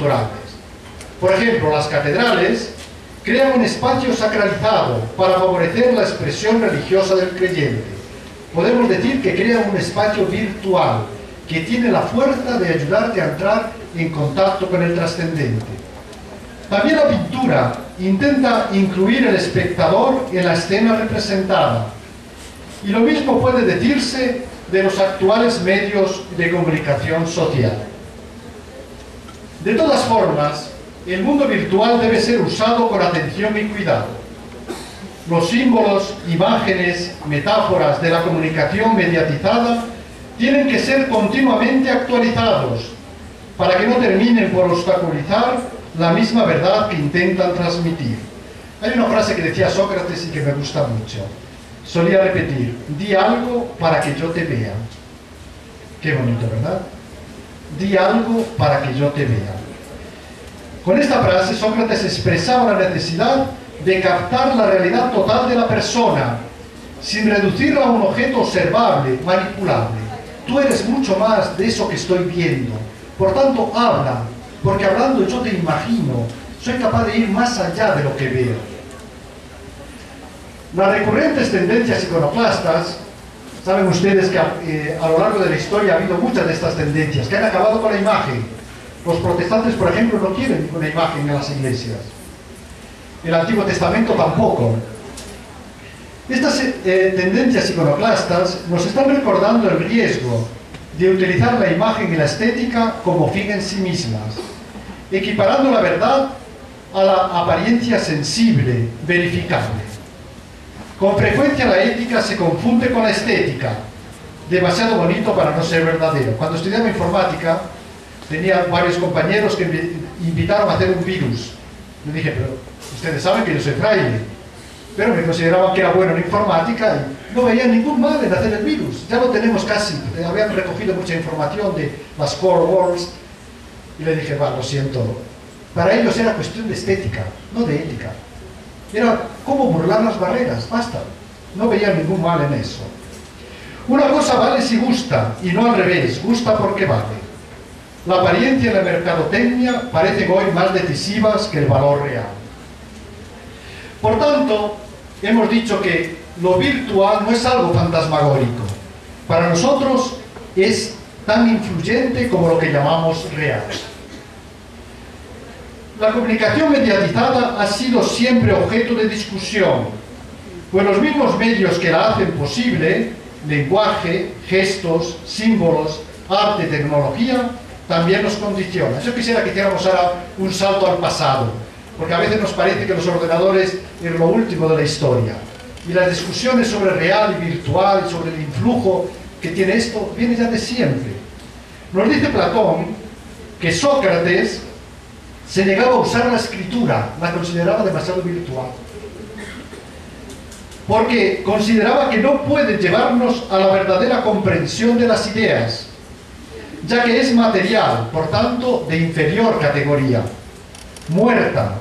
culturales. Por ejemplo, las catedrales crean un espacio sacralizado para favorecer la expresión religiosa del creyente. Podemos decir que crean un espacio virtual que tiene la fuerza de ayudarte a entrar en contacto con el trascendente. También la pintura intenta incluir el espectador en la escena representada. Y lo mismo puede decirse de los actuales medios de comunicación social. De todas formas, el mundo virtual debe ser usado con atención y cuidado. Los símbolos, imágenes, metáforas de la comunicación mediatizada tienen que ser continuamente actualizados para que no terminen por obstaculizar la misma verdad que intentan transmitir. Hay una frase que decía Sócrates y que me gusta mucho. Solía repetir: di algo para que yo te vea. Qué bonito, ¿verdad? Di algo para que yo te vea. Con esta frase, Sócrates expresaba la necesidad de captar la realidad total de la persona, sin reducirla a un objeto observable, manipulable. Tú eres mucho más de eso que estoy viendo. Por tanto, habla, porque hablando yo te imagino, soy capaz de ir más allá de lo que veo. Las recurrentes tendencias iconoclastas, saben ustedes que a lo largo de la historia ha habido muchas de estas tendencias que han acabado con la imagen. Los protestantes, por ejemplo, no quieren ninguna imagen en las iglesias. El Antiguo Testamento tampoco. Estas tendencias iconoclastas nos están recordando el riesgo de utilizar la imagen y la estética como fin en sí mismas, equiparando la verdad a la apariencia sensible, verificable. Con frecuencia la ética se confunde con la estética, demasiado bonito para no ser verdadero. Cuando estudiaba informática, tenía varios compañeros que me invitaron a hacer un virus. Le dije: pero ustedes saben que yo soy fraile. Pero me consideraban que era bueno en informática y no veían ningún mal en hacer el virus. Ya lo tenemos casi. Habían recogido mucha información de las core worlds. Y le dije: va, lo siento. Para ellos era cuestión de estética, no de ética. Era cómo burlar las barreras, basta. No veían ningún mal en eso. Una cosa vale si gusta, y no al revés, gusta porque vale. La apariencia y la mercadotecnia parecen hoy más decisivas que el valor real. Por tanto, hemos dicho que lo virtual no es algo fantasmagórico. Para nosotros es tan influyente como lo que llamamos real. La comunicación mediatizada ha sido siempre objeto de discusión, pues los mismos medios que la hacen posible, lenguaje, gestos, símbolos, arte, tecnología, también nos condiciona. Yo quisiera que hiciéramos ahora un salto al pasado, porque a veces nos parece que los ordenadores es lo último de la historia. Y las discusiones sobre real y virtual y sobre el influjo que tiene esto, viene ya de siempre. Nos dice Platón que Sócrates se negaba a usar la escritura, la consideraba demasiado virtual, porque consideraba que no puede llevarnos a la verdadera comprensión de las ideas, ya que es material, por tanto, de inferior categoría, muerta,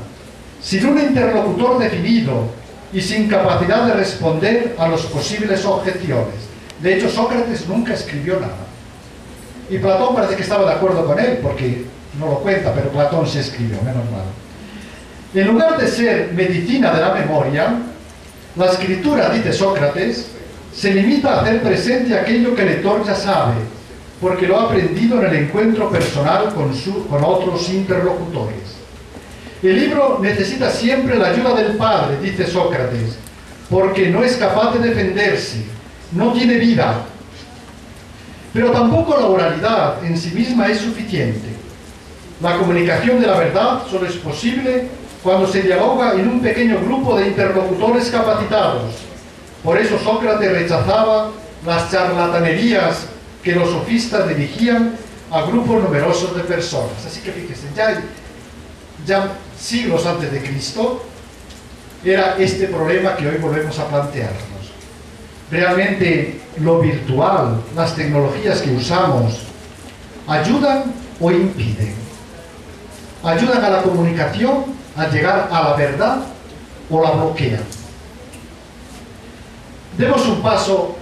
sin un interlocutor definido y sin capacidad de responder a las posibles objeciones. De hecho, Sócrates nunca escribió nada. Y Platón parece que estaba de acuerdo con él, porque no lo cuenta, pero Platón se escribió, menos mal. En lugar de ser medicina de la memoria, la escritura, dice Sócrates, se limita a hacer presente aquello que el lector ya sabe, porque lo ha aprendido en el encuentro personal con otros interlocutores. El libro necesita siempre la ayuda del padre, dice Sócrates, porque no es capaz de defenderse, no tiene vida. Pero tampoco la oralidad en sí misma es suficiente. La comunicación de la verdad solo es posible cuando se dialoga en un pequeño grupo de interlocutores capacitados. Por eso Sócrates rechazaba las charlatanerías que los sofistas dirigían a grupos numerosos de personas. Así que fíjense, ya siglos antes de Cristo era este problema que hoy volvemos a plantearnos. ¿Realmente lo virtual, las tecnologías que usamos, ayudan o impiden? ¿Ayudan a la comunicación a llegar a la verdad o la bloquean? Demos un paso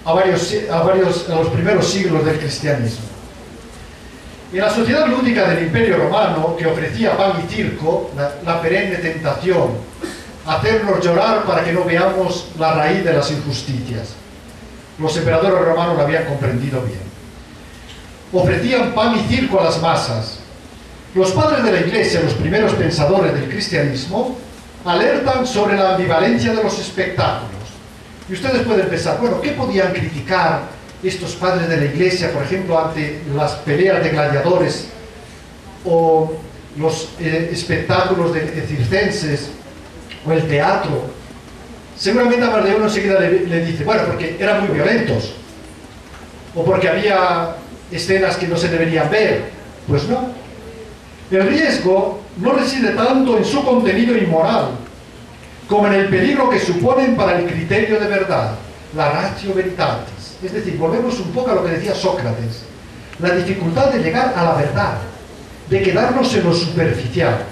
a los primeros siglos del cristianismo. En la sociedad lúdica del Imperio Romano, que ofrecía pan y circo, la perenne tentación, hacernos llorar para que no veamos la raíz de las injusticias. Los emperadores romanos lo habían comprendido bien. Ofrecían pan y circo a las masas. Los padres de la Iglesia, los primeros pensadores del cristianismo, alertan sobre la ambivalencia de los espectáculos. Y ustedes pueden pensar, bueno, ¿qué podían criticar estos padres de la Iglesia, por ejemplo, ante las peleas de gladiadores o los espectáculos de circenses o el teatro? Seguramente a más de uno enseguida le dice, bueno, porque eran muy violentos o porque había escenas que no se deberían ver. Pues no. El riesgo no reside tanto en su contenido inmoral como en el peligro que suponen para el criterio de verdad, la ratio veritatis. Es decir, volvemos un poco a lo que decía Sócrates, la dificultad de llegar a la verdad, de quedarnos en lo superficial.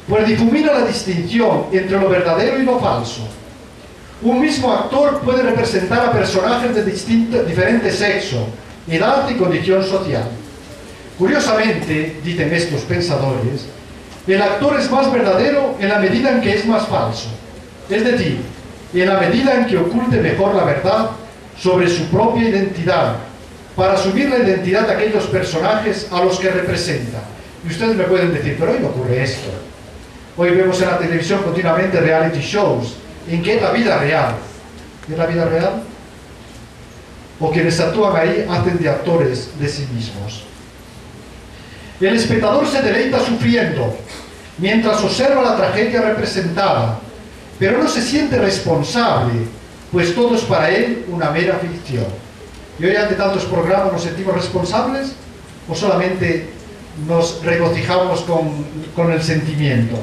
Pues difumina la distinción entre lo verdadero y lo falso. Un mismo actor puede representar a personajes de diferente sexo, edad y condición social. Curiosamente, dicen estos pensadores, el actor es más verdadero en la medida en que es más falso, es decir, en la medida en que oculte mejor la verdad sobre su propia identidad, para asumir la identidad de aquellos personajes a los que representa. Y ustedes me pueden decir, pero hoy no ocurre esto. Hoy vemos en la televisión continuamente reality shows, en que es la vida real. ¿Es la vida real? O quienes actúan ahí hacen de actores de sí mismos. El espectador se deleita sufriendo, mientras observa la tragedia representada, pero no se siente responsable, pues todo es para él una mera ficción. ¿Y hoy ante tantos programas nos sentimos responsables o solamente nos regocijamos con el sentimiento?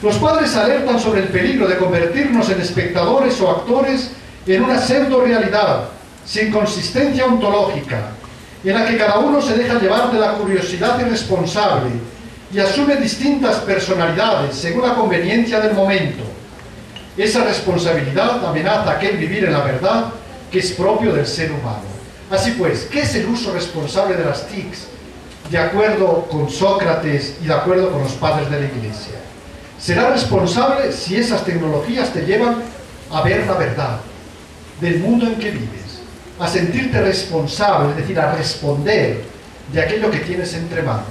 Los padres alertan sobre el peligro de convertirnos en espectadores o actores en una pseudo-realidad, sin consistencia ontológica, en la que cada uno se deja llevar de la curiosidad irresponsable y asume distintas personalidades según la conveniencia del momento. Esa responsabilidad amenaza aquel vivir en la verdad que es propio del ser humano. Así pues, ¿qué es el uso responsable de las TICs de acuerdo con Sócrates y de acuerdo con los padres de la Iglesia? Será responsable si esas tecnologías te llevan a ver la verdad del mundo en que vives, a sentirte responsable, es decir, a responder de aquello que tienes entre manos.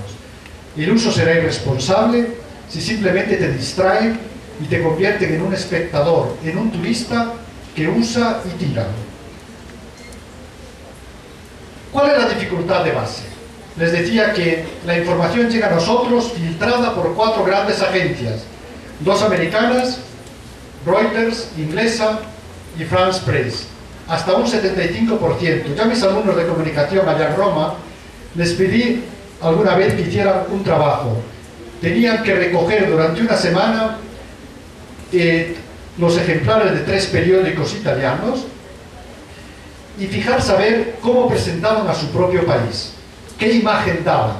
El uso será irresponsable si simplemente te distraen y te convierten en un espectador, en un turista que usa y tira. ¿Cuál es la dificultad de base? Les decía que la información llega a nosotros filtrada por 4 grandes agencias, 2 americanas, Reuters, inglesa y France Press, hasta un 75%. Yo a mis alumnos de comunicación allá en Roma les pedí alguna vez que hicieran un trabajo. Tenían que recoger durante una semana los ejemplares de 3 periódicos italianos y fijarse a ver cómo presentaban a su propio país, qué imagen daban.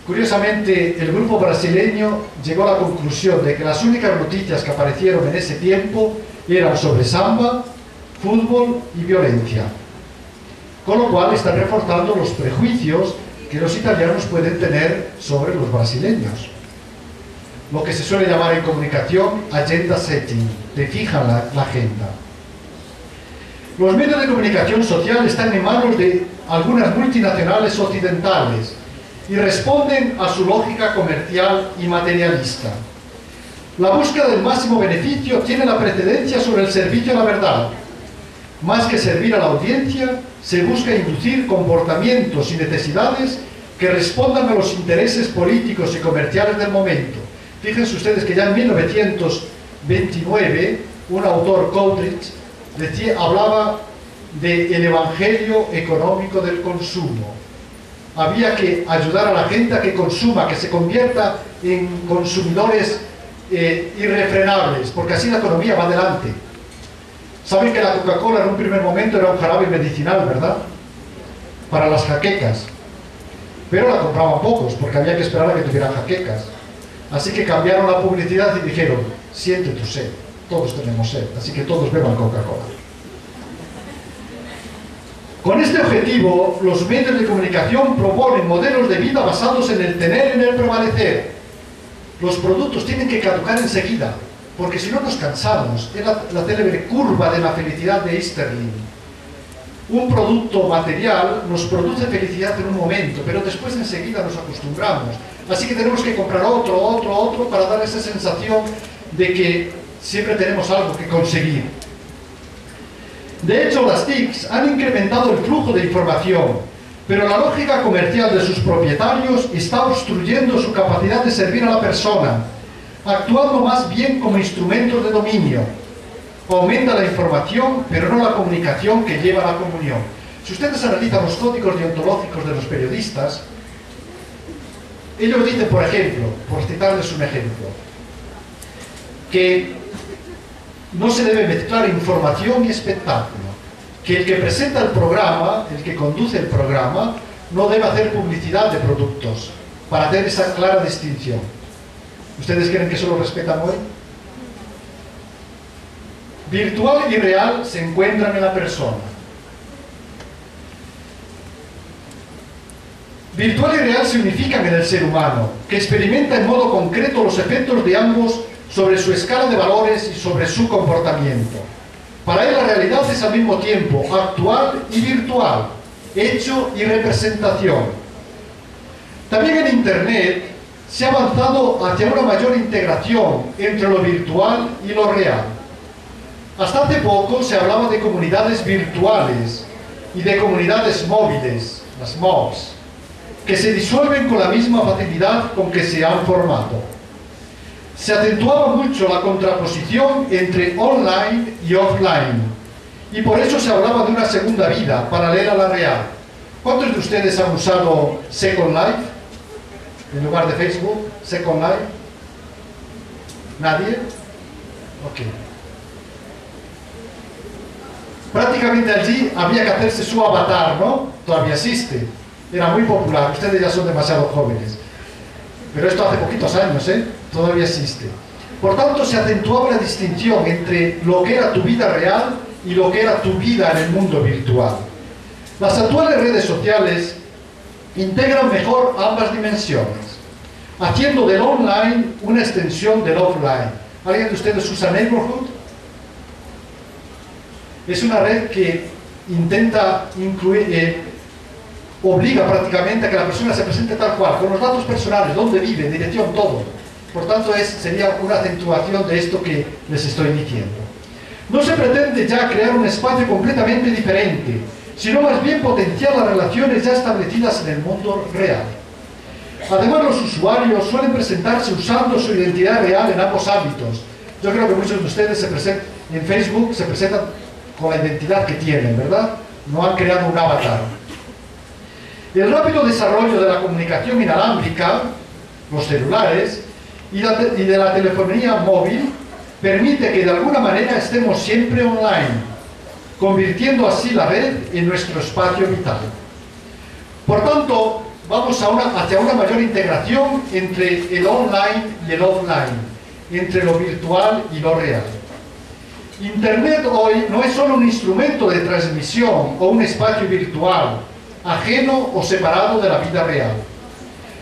Curiosamente, el grupo brasileño llegó a la conclusión de que las únicas noticias que aparecieron en ese tiempo eran sobre samba, fútbol y violencia, con lo cual están reforzando los prejuicios que los italianos pueden tener sobre los brasileños. Lo que se suele llamar en comunicación agenda setting, te fijan la agenda. Los medios de comunicación social están en manos de algunas multinacionales occidentales y responden a su lógica comercial y materialista. La búsqueda del máximo beneficio tiene la precedencia sobre el servicio a la verdad. Más que servir a la audiencia, se busca inducir comportamientos y necesidades que respondan a los intereses políticos y comerciales del momento. Fíjense ustedes que ya en 1929, un autor, Coleridge, hablaba del evangelio económico del consumo. Había que ayudar a la gente a que consuma, que se convierta en consumidores irrefrenables, porque así la economía va adelante. Saben que la Coca-Cola en un primer momento era un jarabe medicinal, ¿verdad? Para las jaquecas. Pero la compraban pocos, porque había que esperar a que tuvieran jaquecas. Así que cambiaron la publicidad y dijeron, siente tu sed, todos tenemos sed, así que todos beban Coca-Cola. Con este objetivo, los medios de comunicación proponen modelos de vida basados en el tener y en el prevalecer. Los productos tienen que caducar enseguida, porque si no nos cansamos. Es la célebre curva de la felicidad de Easterlin. Un producto material nos produce felicidad en un momento, pero después enseguida nos acostumbramos. Así que tenemos que comprar otro, para dar esa sensación de que siempre tenemos algo que conseguir. De hecho, las TICs han incrementado el flujo de información, pero la lógica comercial de sus propietarios está obstruyendo su capacidad de servir a la persona, actuando más bien como instrumentos de dominio. Aumenta la información, pero no la comunicación que lleva a la comunión. Si ustedes analizan los códigos deontológicos de los periodistas, ellos dicen, por ejemplo, por citarles un ejemplo, que no se debe mezclar información y espectáculo, que el que presenta el programa, el que conduce el programa, no debe hacer publicidad de productos, para hacer esa clara distinción. ¿Ustedes creen que eso lo respetan hoy? Virtual y real se encuentran en la persona. Virtual y real se unifican en el ser humano, que experimenta en modo concreto los efectos de ambos sobre su escala de valores y sobre su comportamiento. Para él la realidad es al mismo tiempo actual y virtual, hecho y representación. También en Internet se ha avanzado hacia una mayor integración entre lo virtual y lo real. Hasta hace poco se hablaba de comunidades virtuales y de comunidades móviles, las MOBs, que se disuelven con la misma facilidad con que se han formado. Se acentuaba mucho la contraposición entre online y offline, y por eso se hablaba de una segunda vida paralela a la real. ¿Cuántos de ustedes han usado Second Life en lugar de Facebook? Second Life. ¿Nadie? Ok. Prácticamente allí había que hacerse su avatar, ¿no? Todavía existe. Era muy popular. Ustedes ya son demasiado jóvenes. Pero esto hace poquitos años, ¿eh? Todavía existe. Por tanto, se acentuaba la distinción entre lo que era tu vida real y lo que era tu vida en el mundo virtual. Las actuales redes sociales integran mejor ambas dimensiones, haciendo del online una extensión del offline. ¿Alguien de ustedes usa Neighborhood? Es una red que intenta incluir, obliga prácticamente a que la persona se presente tal cual, con los datos personales, dónde vive, dirección, todo. Por tanto, sería una acentuación de esto que les estoy diciendo. No se pretende ya crear un espacio completamente diferente, sino más bien potenciar las relaciones ya establecidas en el mundo real. Además, los usuarios suelen presentarse usando su identidad real en ambos ámbitos. Yo creo que muchos de ustedes en Facebook se presentan con la identidad que tienen, ¿verdad? No han creado un avatar. El rápido desarrollo de la comunicación inalámbrica, los celulares, y de la telefonía móvil, permite que de alguna manera estemos siempre online, convirtiendo así la red en nuestro espacio vital. Por tanto, vamos hacia una mayor integración entre el online y el offline, entre lo virtual y lo real. Internet hoy no es solo un instrumento de transmisión o un espacio virtual, ajeno o separado de la vida real.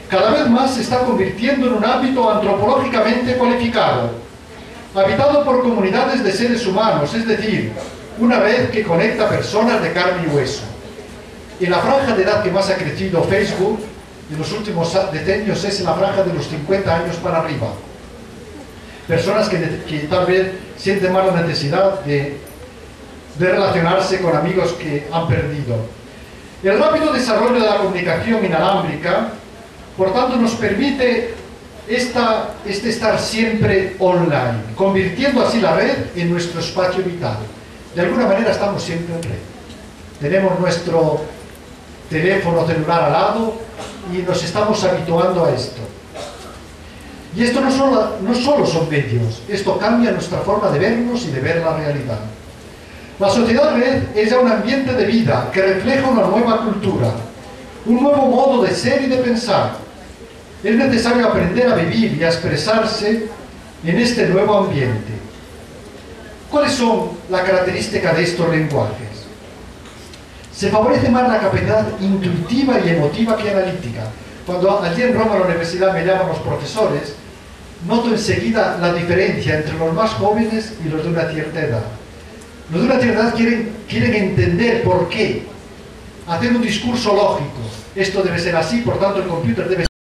Cada vez más se está convirtiendo en un ámbito antropológicamente cualificado, habitado por comunidades de seres humanos, es decir, una red que conecta personas de carne y hueso. En la franja de edad que más ha crecido Facebook en los últimos decenios es en la franja de los 50 años para arriba. Personas que tal vez sienten más la necesidad de relacionarse con amigos que han perdido. El rápido desarrollo de la comunicación inalámbrica, por tanto, nos permite estar siempre online, convirtiendo así la red en nuestro espacio vital. De alguna manera estamos siempre en red. Tenemos nuestro teléfono celular al lado y nos estamos habituando a esto. Y esto no solo son medios, esto cambia nuestra forma de vernos y de ver la realidad. La sociedad red es ya un ambiente de vida que refleja una nueva cultura, un nuevo modo de ser y de pensar. Es necesario aprender a vivir y a expresarse en este nuevo ambiente. ¿Cuáles son las características de estos lenguajes? Se favorece más la capacidad intuitiva y emotiva que analítica. Cuando allí en Roma, en la universidad, me llaman los profesores, noto enseguida la diferencia entre los más jóvenes y los de una cierta edad. Los de una cierta edad quieren entender por qué, hacer un discurso lógico. Esto debe ser así, por tanto el computer debe